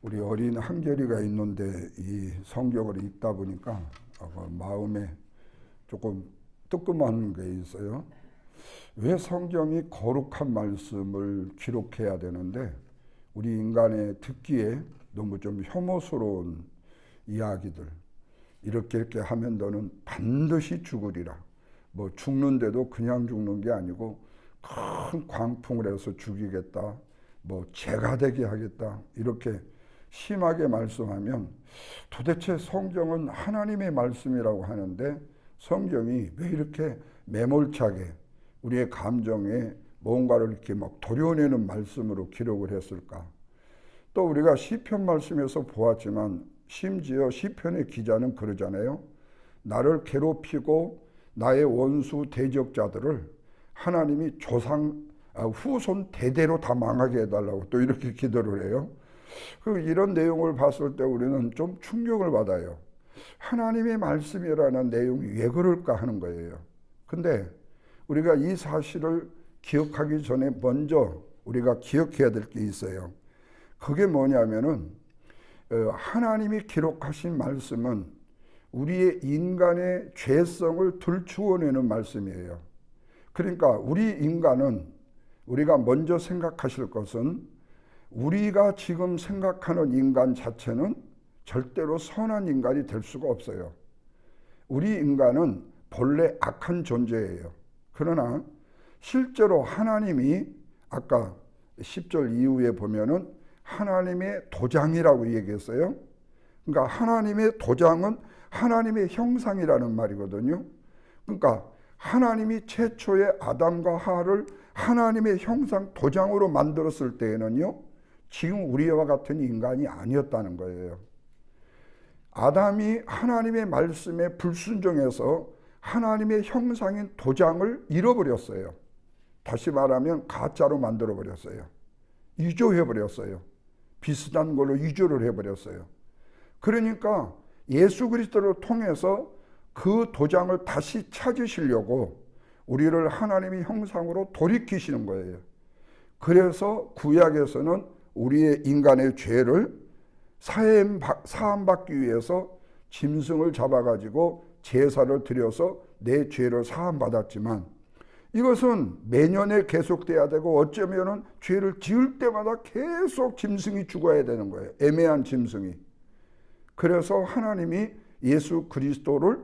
우리 어린 한결이가 있는데 이 성경을 읽다 보니까 마음에 조금 뜨끔한 게 있어요. 왜 성경이 거룩한 말씀을 기록해야 되는데 우리 인간의 듣기에 너무 좀 혐오스러운 이야기들, 이렇게 하면 너는 반드시 죽으리라, 뭐 죽는데도 그냥 죽는 게 아니고 큰 광풍을 해서 죽이겠다, 뭐 죄가 되게 하겠다, 이렇게 심하게 말씀하면 도대체 성경은 하나님의 말씀이라고 하는데 성경이 왜 이렇게 매몰차게 우리의 감정에 뭔가를 이렇게 막 도려내는 말씀으로 기록을 했을까? 또 우리가 시편 말씀에서 보았지만 심지어 시편의 기자는 그러잖아요. 나를 괴롭히고 나의 원수 대적자들을 하나님이 후손 대대로 다 망하게 해달라고 또 이렇게 기도를 해요. 이런 내용을 봤을 때 우리는 좀 충격을 받아요. 하나님의 말씀이라는 내용이 왜 그럴까 하는 거예요. 근데 우리가 이 사실을 기억하기 전에 먼저 우리가 기억해야 될 게 있어요. 그게 뭐냐면은 하나님이 기록하신 말씀은 우리의 인간의 죄성을 들추어내는 말씀이에요. 그러니까 우리 인간은, 우리가 먼저 생각하실 것은 우리가 지금 생각하는 인간 자체는 절대로 선한 인간이 될 수가 없어요. 우리 인간은 본래 악한 존재예요. 그러나 실제로 하나님이 아까 10절 이후에 보면은 하나님의 도장이라고 얘기했어요. 그러니까 하나님의 도장은 하나님의 형상이라는 말이거든요. 그러니까 하나님이 최초의 아담과 하와를 하나님의 형상 도장으로 만들었을 때에는요, 지금 우리와 같은 인간이 아니었다는 거예요. 아담이 하나님의 말씀에 불순종해서 하나님의 형상인 도장을 잃어버렸어요. 다시 말하면 가짜로 만들어버렸어요. 위조해버렸어요. 비슷한 걸로 위조를 해버렸어요. 그러니까 예수 그리스도를 통해서 그 도장을 다시 찾으시려고 우리를 하나님의 형상으로 돌이키시는 거예요. 그래서 구약에서는 우리의 인간의 죄를 사함받기 위해서 짐승을 잡아가지고 제사를 드려서 내 죄를 사함받았지만 이것은 매년에 계속돼야 되고 어쩌면은 죄를 지을 때마다 계속 짐승이 죽어야 되는 거예요. 애매한 짐승이. 그래서 하나님이 예수 그리스도를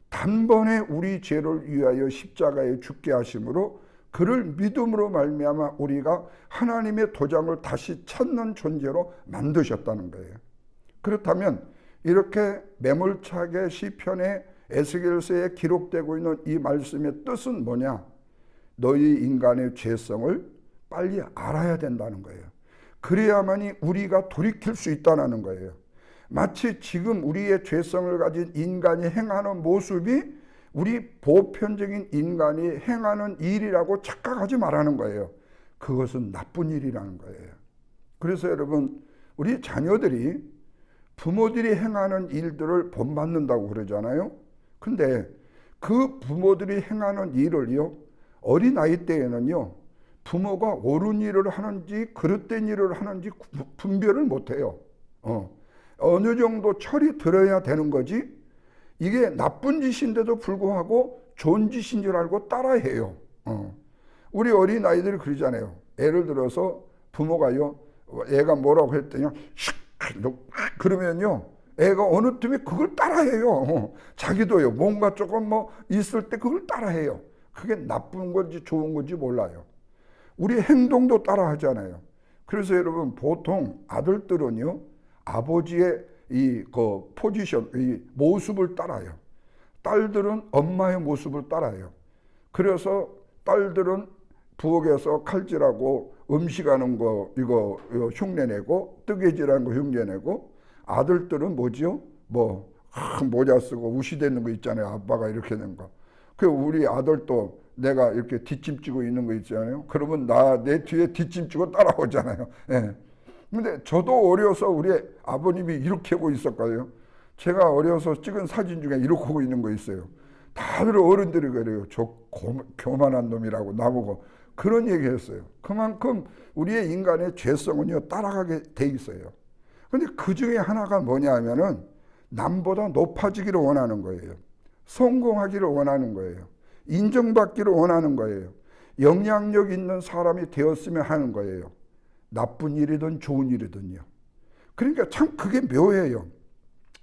단번에 우리 죄를 위하여 십자가에 죽게 하심으로 그를 믿음으로 말미암아 우리가 하나님의 도장을 다시 찾는 존재로 만드셨다는 거예요. 그렇다면 이렇게 매몰차게 시편의 에스겔서에 기록되고 있는 이 말씀의 뜻은 뭐냐? 너희 인간의 죄성을 빨리 알아야 된다는 거예요. 그래야만이 우리가 돌이킬 수 있다는 거예요. 마치 지금 우리의 죄성을 가진 인간이 행하는 모습이 우리 보편적인 인간이 행하는 일이라고 착각하지 말라는 거예요. 그것은 나쁜 일이라는 거예요. 그래서 여러분, 우리 자녀들이 부모들이 행하는 일들을 본받는다고 그러잖아요. 근데 그 부모들이 행하는 일을요, 어린아이 때에는요, 부모가 옳은 일을 하는지 그릇된 일을 하는지 분별을 못해요. 어느 정도 철이 들어야 되는 거지, 이게 나쁜 짓인데도 불구하고 좋은 짓인 줄 알고 따라해요. 우리 어린아이들이 그러잖아요. 예를 들어서 부모가요, 애가 뭐라고 했더니 그러면요, 애가 어느 틈에 그걸 따라해요. 자기도요, 뭔가 조금 뭐 있을 때 그걸 따라해요. 그게 나쁜 건지 좋은 건지 몰라요. 우리 행동도 따라하잖아요. 그래서 여러분, 보통 아들들은요, 아버지의 이 포지션, 이 모습을 따라요. 딸들은 엄마의 모습을 따라요. 그래서 딸들은 부엌에서 칼질하고 음식하는 거 이거 흉내내고 뜨개질하는 거 흉내내고, 아들들은 뭐지요? 뭐 모자 쓰고 우시대는 거 있잖아요. 아빠가 이렇게 된 거. 그 우리 아들도 내가 이렇게 뒷짐지고 있는 거 있잖아요. 그러면 내 뒤에 뒷짐지고 따라오잖아요. 예. 근데 저도 어려서 우리 아버님이 이렇게 하고 있었거든요. 제가 어려서 찍은 사진 중에 이렇게 하고 있는 거 있어요. 다들 어른들이 그래요. 저 교만한 놈이라고 나보고 그런 얘기 했어요. 그만큼 우리의 인간의 죄성은요, 따라가게 돼 있어요. 근데 그 중에 하나가 뭐냐 하면은 남보다 높아지기를 원하는 거예요. 성공하기를 원하는 거예요. 인정받기를 원하는 거예요. 영향력 있는 사람이 되었으면 하는 거예요. 나쁜 일이든 좋은 일이든요. 그러니까 참 그게 묘해요.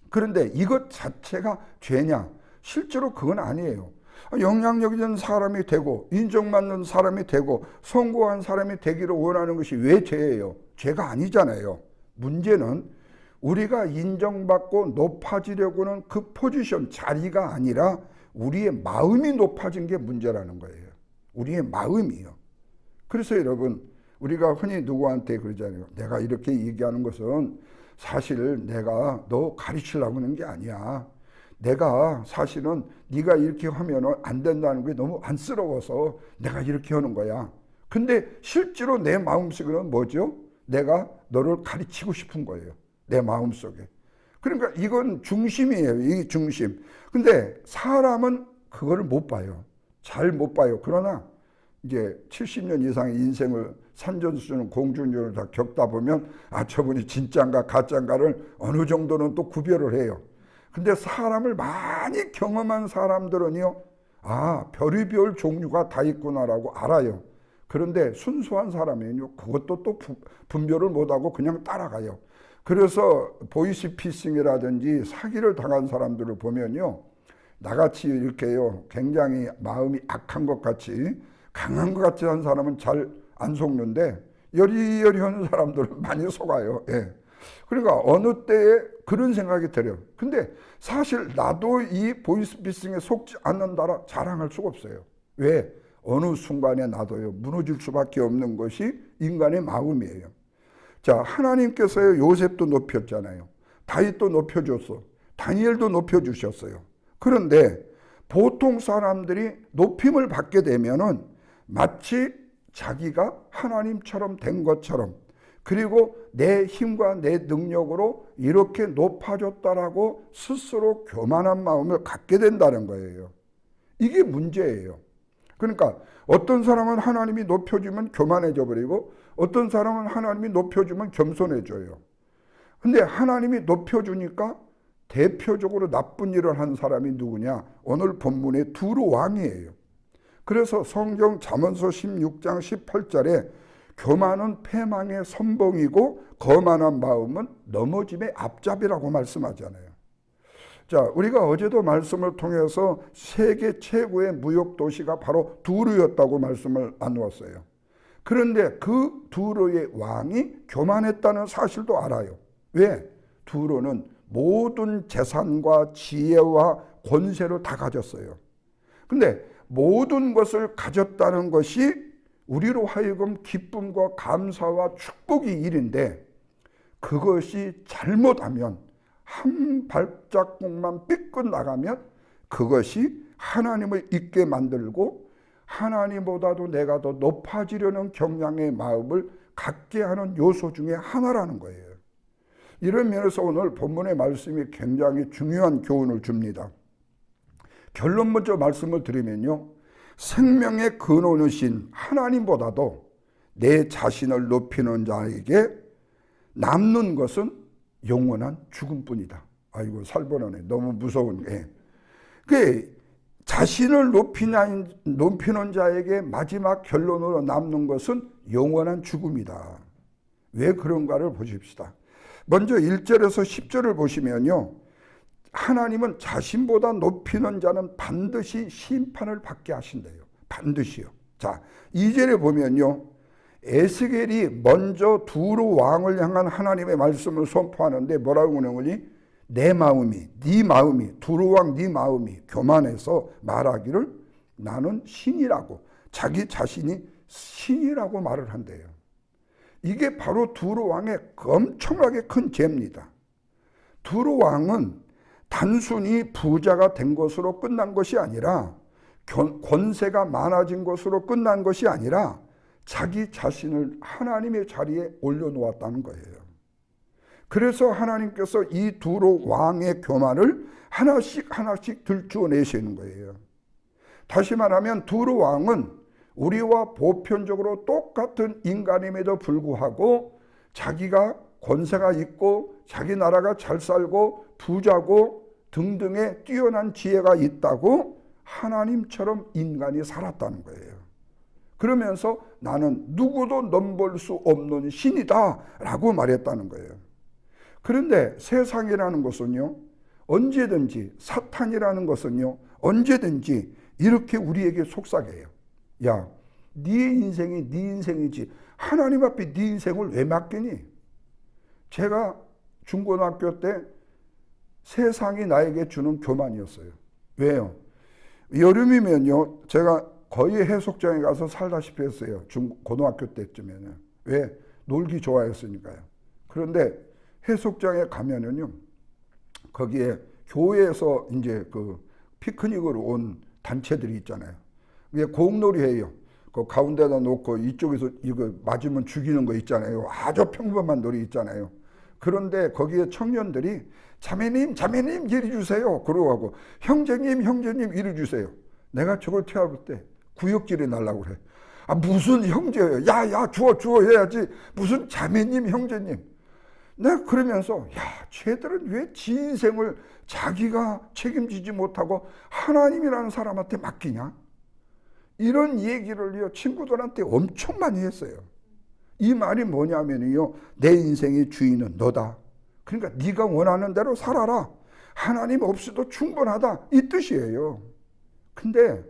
그런데 이것 자체가 죄냐? 실제로 그건 아니에요. 영향력 있는 사람이 되고 인정받는 사람이 되고 성공한 사람이 되기를 원하는 것이 왜 죄예요? 죄가 아니잖아요. 문제는 우리가 인정받고 높아지려고는 그 포지션, 자리가 아니라 우리의 마음이 높아진 게 문제라는 거예요. 우리의 마음이요. 그래서 여러분, 우리가 흔히 누구한테 그러잖아요. 내가 이렇게 얘기하는 것은 사실 내가 너 가르치려고 하는 게 아니야. 내가 사실은 네가 이렇게 하면 안 된다는 게 너무 안쓰러워서 내가 이렇게 하는 거야. 근데 실제로 내 마음속에는 뭐죠? 내가 너를 가르치고 싶은 거예요. 내 마음속에. 그러니까 이건 중심이에요. 이 중심. 근데 사람은 그거를 못 봐요. 잘 못 봐요. 그러나 이제 70년 이상의 인생을 산전수전 공중전을 다 겪다 보면 저분이 진짜인가 가짜인가를 어느 정도는 또 구별을 해요. 근데 사람을 많이 경험한 사람들은요, 별의별 종류가 다 있구나라고 알아요. 그런데 순수한 사람은요, 그것도 또 분별을 못하고 그냥 따라가요. 그래서 보이스피싱이라든지 사기를 당한 사람들을 보면요, 나같이 이렇게요, 굉장히 마음이 악한 것 같이, 강한 것 같이 한 사람은 잘 안 속는데, 여리여리한 사람들은 많이 속아요. 예. 그러니까 어느 때에 그런 생각이 들어요. 근데 사실 나도 이 보이스피싱에 속지 않는다라 자랑할 수가 없어요. 왜? 어느 순간에 나도요, 무너질 수밖에 없는 것이 인간의 마음이에요. 자, 하나님께서요, 요셉도 높였잖아요. 다윗도 높여줬어. 다니엘도 높여주셨어요. 그런데 보통 사람들이 높임을 받게 되면은 마치 자기가 하나님처럼 된 것처럼, 그리고 내 힘과 내 능력으로 이렇게 높아졌다라고 스스로 교만한 마음을 갖게 된다는 거예요. 이게 문제예요. 그러니까 어떤 사람은 하나님이 높여주면 교만해져 버리고 어떤 사람은 하나님이 높여주면 겸손해져요. 근데 하나님이 높여주니까 대표적으로 나쁜 일을 한 사람이 누구냐? 오늘 본문의 두루 왕이에요. 그래서 성경 잠언서 16장 18절에 교만은 패망의 선봉이고 거만한 마음은 넘어짐의 앞잡이라고 말씀하잖아요. 자, 우리가 어제도 말씀을 통해서 세계 최고의 무역 도시가 바로 두루였다고 말씀을 나누었어요. 그런데 그 두루의 왕이 교만했다는 사실도 알아요. 왜? 두루는 모든 재산과 지혜와 권세를 다 가졌어요. 근데 모든 것을 가졌다는 것이 우리로 하여금 기쁨과 감사와 축복의 일인데, 그것이 잘못하면 한 발자국만 삐끗 나가면 그것이 하나님을 잊게 만들고 하나님보다도 내가 더 높아지려는 경향의 마음을 갖게 하는 요소 중에 하나라는 거예요. 이런 면에서 오늘 본문의 말씀이 굉장히 중요한 교훈을 줍니다. 결론 먼저 말씀을 드리면요, 생명의 근원이신 하나님보다도 내 자신을 높이는 자에게 남는 것은 영원한 죽음뿐이다. 아이고, 살벌하네. 너무 무서운 게. 그 자신을 높이는 자에게 마지막 결론으로 남는 것은 영원한 죽음이다. 왜 그런가를 보십시다. 먼저 1절에서 10절을 보시면요, 하나님은 자신보다 높이는 자는 반드시 심판을 받게 하신대요. 반드시요. 자, 2절에 보면요, 에스겔이 먼저 두루 왕을 향한 하나님의 말씀을 선포하는데 뭐라고 그러니? 내 마음이, 네 마음이, 두루 왕 네 마음이 교만해서 말하기를 나는 신이라고, 자기 자신이 신이라고 말을 한대요. 이게 바로 두루 왕의 엄청나게 큰 죄입니다. 두루 왕은 단순히 부자가 된 것으로 끝난 것이 아니라, 권세가 많아진 것으로 끝난 것이 아니라 자기 자신을 하나님의 자리에 올려놓았다는 거예요. 그래서 하나님께서 이 두루 왕의 교만을 하나씩 들추어내시는 거예요. 다시 말하면 두루 왕은 우리와 보편적으로 똑같은 인간임에도 불구하고 자기가 권세가 있고 자기 나라가 잘 살고 부자고 등등의 뛰어난 지혜가 있다고 하나님처럼 인간이 살았다는 거예요. 그러면서 나는 누구도 넘볼 수 없는 신이다 라고 말했다는 거예요. 그런데 세상이라는 것은요, 언제든지, 사탄이라는 것은요, 언제든지 이렇게 우리에게 속삭여요. 야, 네 인생이 네 인생이지 하나님 앞에 네 인생을 왜 맡기니? 제가 중고등학교 때 세상이 나에게 주는 교만이었어요. 왜요? 여름이면요, 제가 거의 해수욕장에 가서 살다시피 했어요. 고등학교 때쯤에는. 왜? 놀기 좋아했으니까요. 그런데 해수욕장에 가면은요, 거기에 교회에서 이제 그 피크닉으로 온 단체들이 있잖아요. 이게 공놀이 해요. 그 가운데다 놓고 이쪽에서 이거 맞으면 죽이는 거 있잖아요. 아주 평범한 놀이 있잖아요. 그런데 거기에 청년들이 자매님, 자매님 이리 주세요. 그러고 하고 형제님, 형제님 이리 주세요. 내가 저걸 태워볼 때 구역질이 날라고 그래. 아, 무슨 형제예요? 야, 주워 해야지. 무슨 자매님, 형제님. 내가 그러면서 야, 쟤들은 왜 지 인생을 자기가 책임지지 못하고 하나님이라는 사람한테 맡기냐? 이런 얘기를요, 친구들한테 엄청 많이 했어요. 이 말이 뭐냐면요, 내 인생의 주인은 너다. 그러니까 네가 원하는 대로 살아라. 하나님 없이도 충분하다. 이 뜻이에요. 근데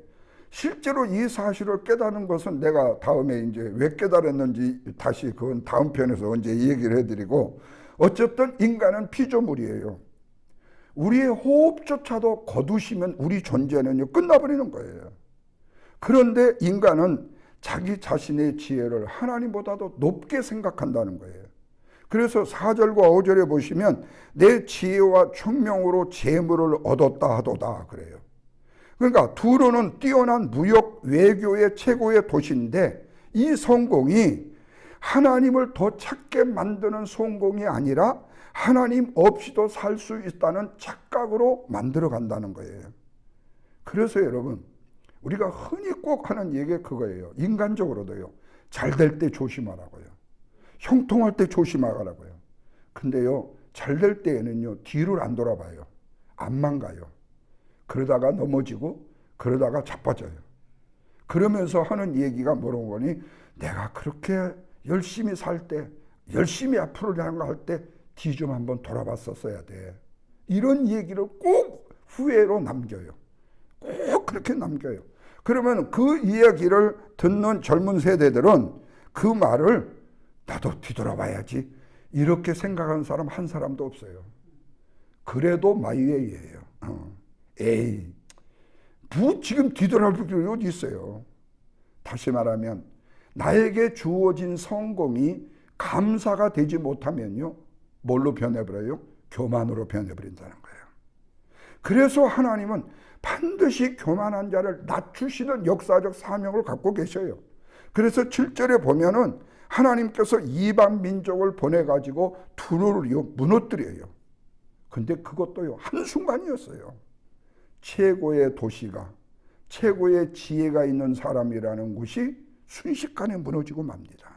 실제로 이 사실을 깨닫는 것은 내가 다음에 이제 왜 깨달았는지 다시 그건 다음 편에서 언제 얘기를 해드리고, 어쨌든 인간은 피조물이에요. 우리의 호흡조차도 거두시면 우리 존재는요, 끝나버리는 거예요. 그런데 인간은 자기 자신의 지혜를 하나님보다도 높게 생각한다는 거예요. 그래서 4절과 5절에 보시면 내 지혜와 총명으로 재물을 얻었다 하도다 그래요. 그러니까 두로는 뛰어난 무역 외교의 최고의 도시인데 이 성공이 하나님을 더 찾게 만드는 성공이 아니라 하나님 없이도 살 수 있다는 착각으로 만들어 간다는 거예요. 그래서 여러분, 우리가 흔히 꼭 하는 얘기가 그거예요. 인간적으로도요. 잘 될 때 조심하라고요. 형통할 때 조심하라고요. 근데요, 잘 될 때에는요, 뒤를 안 돌아봐요. 앞만 가요. 그러다가 넘어지고 그러다가 자빠져요. 그러면서 하는 얘기가 뭐라고 보니, 내가 그렇게 열심히 살 때, 열심히 앞으로 할 때 뒤 좀 한번 돌아봤었어야 돼. 이런 얘기를 꼭 후회로 남겨요. 꼭 그렇게 남겨요. 그러면 그 이야기를 듣는 젊은 세대들은 그 말을 나도 뒤돌아봐야지 이렇게 생각하는 사람 한 사람도 없어요. 그래도 마이웨이예요. 에이, 뭐 지금 뒤돌아볼 필요 어디 있어요. 다시 말하면 나에게 주어진 성공이 감사가 되지 못하면요, 뭘로 변해버려요? 교만으로 변해버린다는 거예요. 그래서 하나님은 반드시 교만한 자를 낮추시는 역사적 사명을 갖고 계셔요. 그래서 7절에 보면은 하나님께서 이방 민족을 보내가지고 두로를요 무너뜨려요. 근데 그것도요 한순간이었어요. 최고의 도시가, 최고의 지혜가 있는 사람이라는 곳이 순식간에 무너지고 맙니다.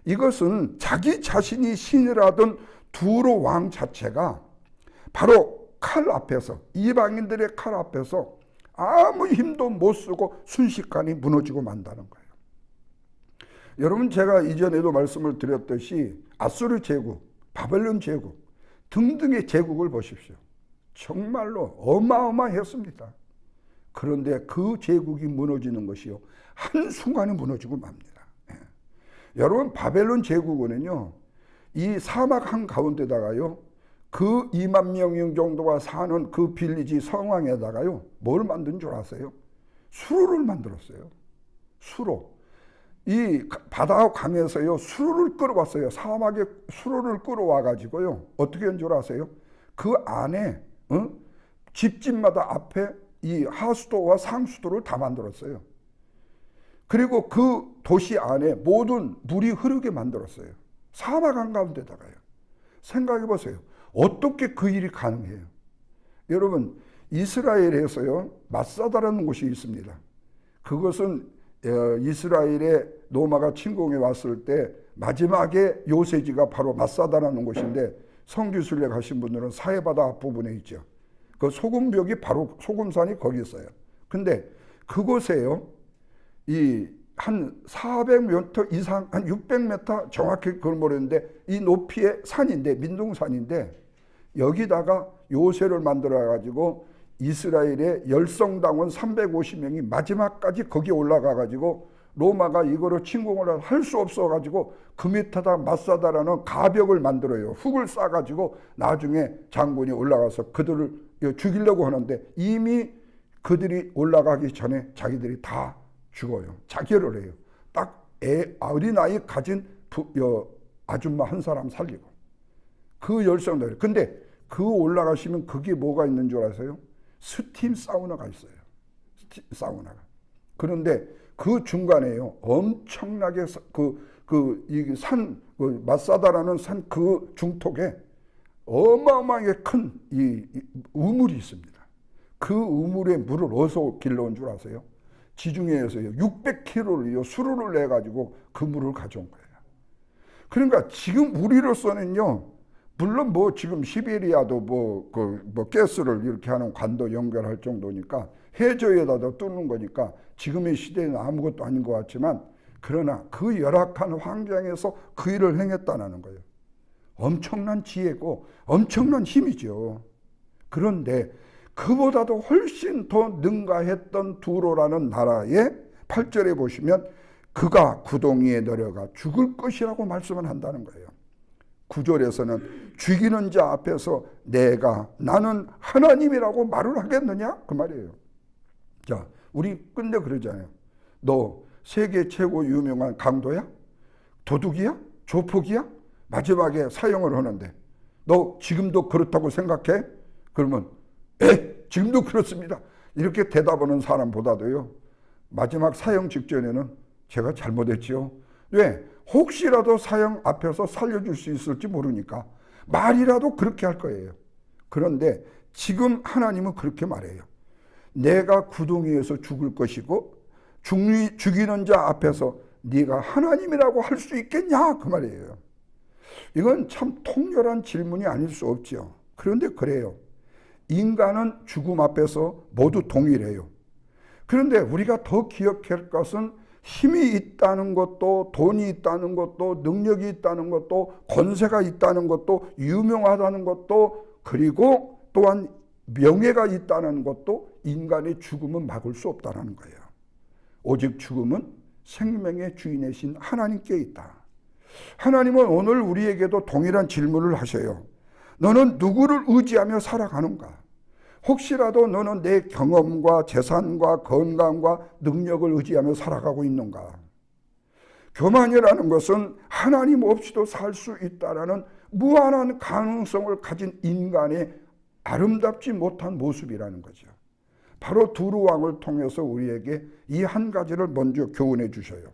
이것은 자기 자신이 신이라던 두로 왕 자체가 바로 칼 앞에서, 이방인들의 칼 앞에서 아무 힘도 못 쓰고 순식간에 무너지고 만다는 거예요. 여러분, 제가 이전에도 말씀을 드렸듯이 아수르 제국, 바벨론 제국 등등의 제국을 보십시오. 정말로 어마어마했습니다. 그런데 그 제국이 무너지는 것이요, 한순간에 무너지고 맙니다. 여러분, 바벨론 제국은요, 이 사막 한가운데다가요, 그 2만 명 정도가 사는 그 빌리지 성왕에다가요, 뭘 만든 줄 아세요? 수로를 만들었어요. 수로. 이 바다 강에서요, 수로를 끌어왔어요. 사막에 수로를 끌어와가지고요, 어떻게 한 줄 아세요? 그 안에, 집집마다 앞에 이 하수도와 상수도를 다 만들었어요. 그리고 그 도시 안에 모든 물이 흐르게 만들었어요. 사막 한가운데다가요. 생각해 보세요. 어떻게 그 일이 가능해요? 여러분, 이스라엘에서요, 마사다라는 곳이 있습니다. 그것은 이스라엘의 로마가 침공해 왔을 때 마지막에 요새지가 바로 마사다라는 곳인데 성지순례 가신 분들은 사해바다 앞부분에 있죠. 그 소금벽이 바로 소금산이 거기 있어요. 근데 그곳에요, 이 한 400m 이상, 한 600m 정확히 그걸 모르는데 이 높이의 산인데, 민둥산인데 여기다가 요새를 만들어 가지고 이스라엘의 열성당원 350명이 마지막까지 거기 올라가 가지고 로마가 이거를 침공을 할 수 없어 가지고 그 밑에다 마사다라는 가벽을 만들어요. 흙을 싸 가지고 나중에 장군이 올라가서 그들을 죽이려고 하는데 이미 그들이 올라가기 전에 자기들이 다 죽어요. 자결을 해요. 딱 어린아이 가진 아줌마 한 사람 살리고. 그 열성들. 근데 그 올라가시면 그게 뭐가 있는 줄 아세요? 스팀 사우나가 있어요. 스팀 사우나가. 그런데 그 중간에요, 엄청나게 이 산, 마사다라는 산 그 중턱에 어마어마하게 큰 이 우물이 있습니다. 그 우물에 물을 어디서 길러온 줄 아세요? 지중해에서요, 600km를 수로를 내가지고 그 물을 가져온 거예요. 그러니까 지금 우리로서는요, 물론 뭐 지금 시베리아도 가스를 이렇게 하는 관도 연결할 정도니까 해저에다가 뚫는 거니까 지금의 시대에는 아무것도 아닌 것 같지만, 그러나 그 열악한 환경에서 그 일을 행했다는 거예요. 엄청난 지혜고 엄청난 힘이죠. 그런데 그보다도 훨씬 더 능가했던 두로라는 나라의 8절에 보시면 그가 구덩이에 내려가 죽을 것이라고 말씀을 한다는 거예요. 9절에서는 죽이는 자 앞에서 나는 하나님이라고 말을 하겠느냐? 그 말이에요. 자, 우리 근데 그러잖아요. 너 세계 최고 유명한 강도야? 도둑이야? 조폭이야? 마지막에 사형을 하는데 너 지금도 그렇다고 생각해? 그러면 지금도 그렇습니다. 이렇게 대답하는 사람보다도요, 마지막 사형 직전에는 제가 잘못했지요. 왜? 혹시라도 사형 앞에서 살려줄 수 있을지 모르니까 말이라도 그렇게 할 거예요. 그런데 지금 하나님은 그렇게 말해요. 내가 구덩이에서 죽을 것이고 죽이는 자 앞에서 네가 하나님이라고 할 수 있겠냐? 그 말이에요. 이건 참 통렬한 질문이 아닐 수 없죠. 그런데 그래요. 인간은 죽음 앞에서 모두 동일해요. 그런데 우리가 더 기억할 것은 힘이 있다는 것도, 돈이 있다는 것도, 능력이 있다는 것도, 권세가 있다는 것도, 유명하다는 것도, 그리고 또한 명예가 있다는 것도 인간의 죽음은 막을 수 없다는 거예요. 오직 죽음은 생명의 주인이신 하나님께 있다. 하나님은 오늘 우리에게도 동일한 질문을 하셔요. 너는 누구를 의지하며 살아가는가? 혹시라도 너는 내 경험과 재산과 건강과 능력을 의지하며 살아가고 있는가? 교만이라는 것은 하나님 없이도 살 수 있다라는 무한한 가능성을 가진 인간의 아름답지 못한 모습이라는 거죠. 바로 두루 왕을 통해서 우리에게 이 한 가지를 먼저 교훈해 주셔요.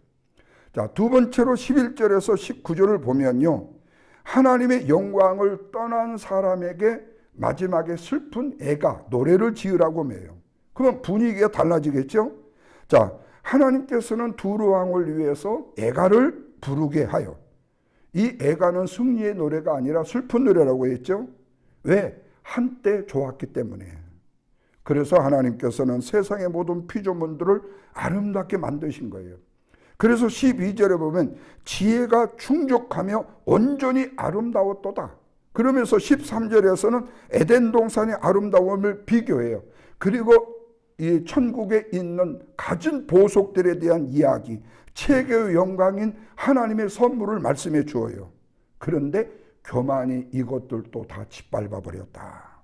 자, 두 번째로 11절에서 19절을 보면요, 하나님의 영광을 떠난 사람에게 마지막에 슬픈 애가 노래를 지으라고 해요. 그럼 분위기가 달라지겠죠? 자, 하나님께서는 두루 왕을 위해서 애가를 부르게 하여, 이 애가는 승리의 노래가 아니라 슬픈 노래라고 했죠? 왜? 한때 좋았기 때문에. 그래서 하나님께서는 세상의 모든 피조물들을 아름답게 만드신 거예요. 그래서 12절에 보면 지혜가 충족하며 온전히 아름다웠도다. 그러면서 13절에서는 에덴 동산의 아름다움을 비교해요. 그리고 이 천국에 있는 갖은 보석들에 대한 이야기, 체계의 영광인 하나님의 선물을 말씀해 주어요. 그런데 교만이 이것들도 다 짓밟아 버렸다.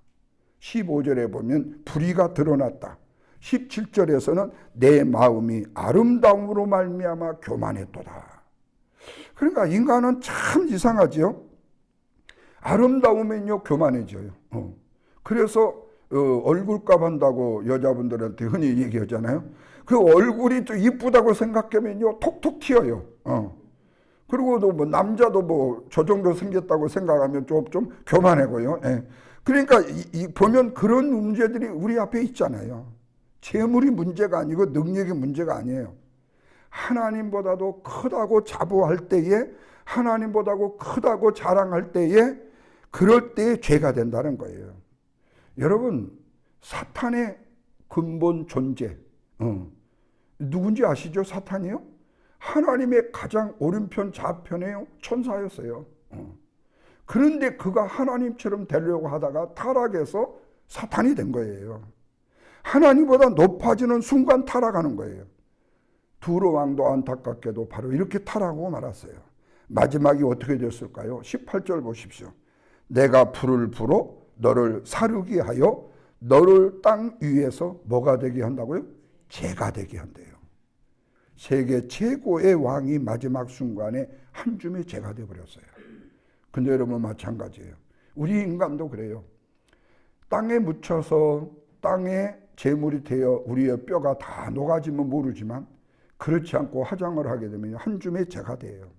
15절에 보면 불의가 드러났다. 17절에서는 내 마음이 아름다움으로 말미암아 교만했도다. 그러니까 인간은 참 이상하지요. 아름다우면요 교만해져요. 그래서 얼굴값 한다고 여자분들한테 흔히 얘기하잖아요. 그 얼굴이 또 이쁘다고 생각하면요 톡톡 튀어요. 그리고 또 뭐 남자도 뭐 저 정도 생겼다고 생각하면 좀 교만하고요. 예. 그러니까 보면 그런 문제들이 우리 앞에 있잖아요. 재물이 문제가 아니고 능력이 문제가 아니에요. 하나님보다도 크다고 자부할 때에 하나님보다고 크다고 자랑할 때에 그럴 때에 죄가 된다는 거예요. 여러분, 사탄의 근본 존재 누군지 아시죠? 사탄이요? 하나님의 가장 오른편 좌편의 천사였어요. 그런데 그가 하나님처럼 되려고 하다가 타락해서 사탄이 된 거예요. 하나님보다 높아지는 순간 타락하는 거예요. 두로 왕도 안타깝게도 바로 이렇게 타락하고 말았어요. 마지막이 어떻게 됐을까요? 18절 보십시오. 내가 불을 불어 너를 사르게 하여 너를 땅 위에서 뭐가 되게 한다고요? 재가 되게 한대요. 세계 최고의 왕이 마지막 순간에 한 줌의 재가 되어버렸어요. 근데 여러분 마찬가지예요. 우리 인간도 그래요. 땅에 묻혀서 땅에 재물이 되어 우리의 뼈가 다 녹아지면 모르지만 그렇지 않고 화장을 하게 되면 한 줌의 재가 돼요.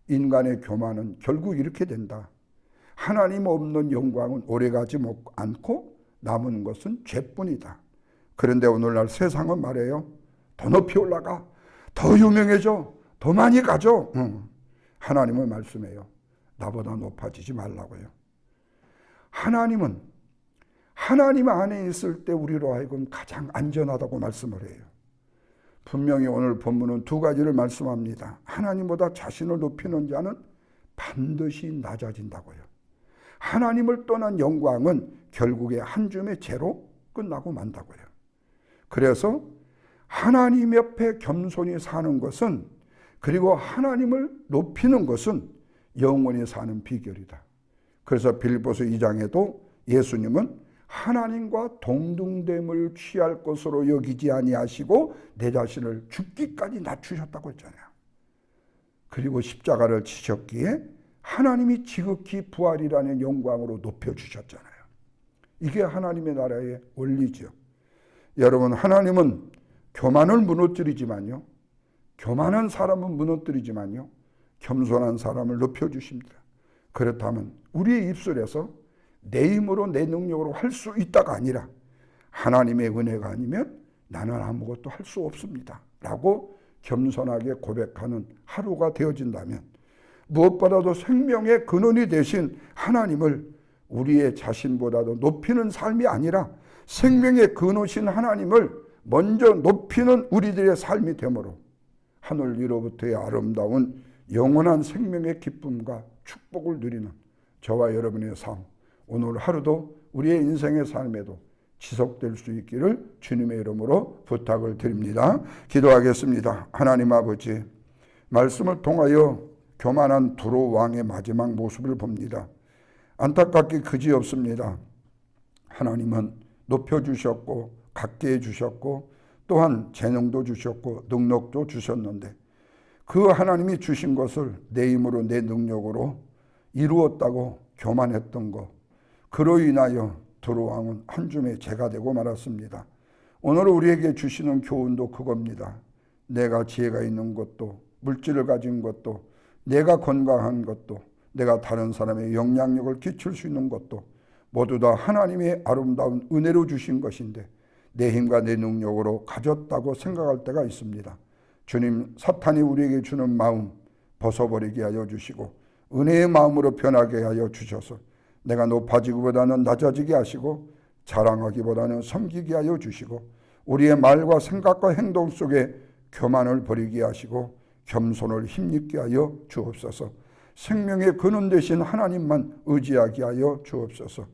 인간의 교만은 결국 이렇게 된다. 하나님 없는 영광은 오래가지 않고 남은 것은 죄뿐이다. 그런데 오늘날 세상은 말해요. 더 높이 올라가. 더 유명해져. 더 많이 가져. 하나님은 말씀해요. 나보다 높아지지 말라고요. 하나님은 하나님 안에 있을 때 우리로 하여금 가장 안전하다고 말씀을 해요. 분명히 오늘 본문은 두 가지를 말씀합니다. 하나님보다 자신을 높이는 자는 반드시 낮아진다고요. 하나님을 떠난 영광은 결국에 한 줌의 재로 끝나고 만다고요. 그래서 하나님 옆에 겸손히 사는 것은, 그리고 하나님을 높이는 것은 영원히 사는 비결이다. 그래서 빌립보서 2장에도 예수님은 하나님과 동등됨을 취할 것으로 여기지 아니하시고 내 자신을 죽기까지 낮추셨다고 했잖아요. 그리고 십자가를 지셨기에 하나님이 지극히 부활이라는 영광으로 높여주셨잖아요. 이게 하나님의 나라의 원리죠. 여러분, 하나님은 교만을 무너뜨리지만요, 교만한 사람은 무너뜨리지만요, 겸손한 사람을 높여주십니다. 그렇다면 우리의 입술에서 내 힘으로 내 능력으로 할 수 있다가 아니라 하나님의 은혜가 아니면 나는 아무것도 할 수 없습니다 라고 겸손하게 고백하는 하루가 되어진다면, 무엇보다도 생명의 근원이 되신 하나님을 우리의 자신보다도 높이는 삶이 아니라 생명의 근원이신 하나님을 먼저 높이는 우리들의 삶이 되므로 하늘 위로부터의 아름다운 영원한 생명의 기쁨과 축복을 누리는 저와 여러분의 삶, 오늘 하루도 우리의 인생의 삶에도 지속될 수 있기를 주님의 이름으로 부탁을 드립니다. 기도하겠습니다. 하나님 아버지, 말씀을 통하여 교만한 두로 왕의 마지막 모습을 봅니다. 안타깝게 그지없습니다. 하나님은 높여주셨고 갖게 해주셨고 또한 재능도 주셨고 능력도 주셨는데 그 하나님이 주신 것을 내 힘으로 내 능력으로 이루었다고 교만했던 것, 그로 인하여 두로 왕은 한 줌의 재가 되고 말았습니다. 오늘 우리에게 주시는 교훈도 그겁니다. 내가 지혜가 있는 것도, 물질을 가진 것도, 내가 건강한 것도, 내가 다른 사람의 영향력을 끼칠 수 있는 것도 모두 다 하나님의 아름다운 은혜로 주신 것인데 내 힘과 내 능력으로 가졌다고 생각할 때가 있습니다. 주님, 사탄이 우리에게 주는 마음 벗어버리게 하여 주시고 은혜의 마음으로 변하게 하여 주셔서 내가 높아지기보다는 낮아지게 하시고 자랑하기보다는 섬기게 하여 주시고 우리의 말과 생각과 행동 속에 교만을 버리게 하시고 겸손을 힘입게 하여 주옵소서. 생명의 근원 되신 하나님만 의지하게 하여 주옵소서.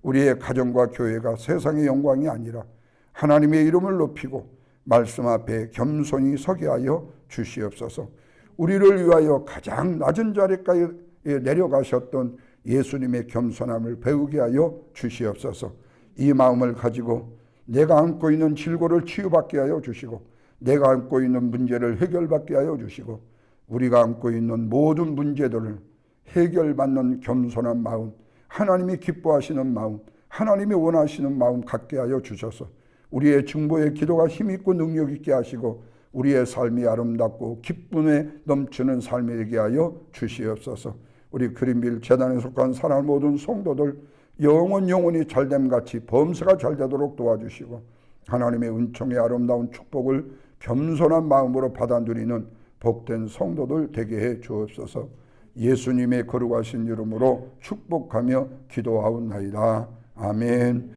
우리의 가정과 교회가 세상의 영광이 아니라 하나님의 이름을 높이고 말씀 앞에 겸손히 서게 하여 주시옵소서. 우리를 위하여 가장 낮은 자리까지 내려가셨던 예수님의 겸손함을 배우게 하여 주시옵소서. 이 마음을 가지고 내가 안고 있는 질고를 치유받게 하여 주시고 내가 안고 있는 문제를 해결받게 하여 주시고 우리가 안고 있는 모든 문제들을 해결받는 겸손한 마음, 하나님이 기뻐하시는 마음, 하나님이 원하시는 마음 갖게 하여 주셔서 우리의 중보의 기도가 힘있고 능력 있게 하시고 우리의 삶이 아름답고 기쁨에 넘치는 삶이 되게 하여 주시옵소서. 우리 그린빌 재단에 속한 사랑하는 모든 성도들 영원히 잘됨같이 범사가 잘되도록 도와주시고 하나님의 은총의 아름다운 축복을 겸손한 마음으로 받아 누리는 복된 성도들 되게 해 주옵소서. 예수님의 거룩하신 이름으로 축복하며 기도하옵나이다. 아멘.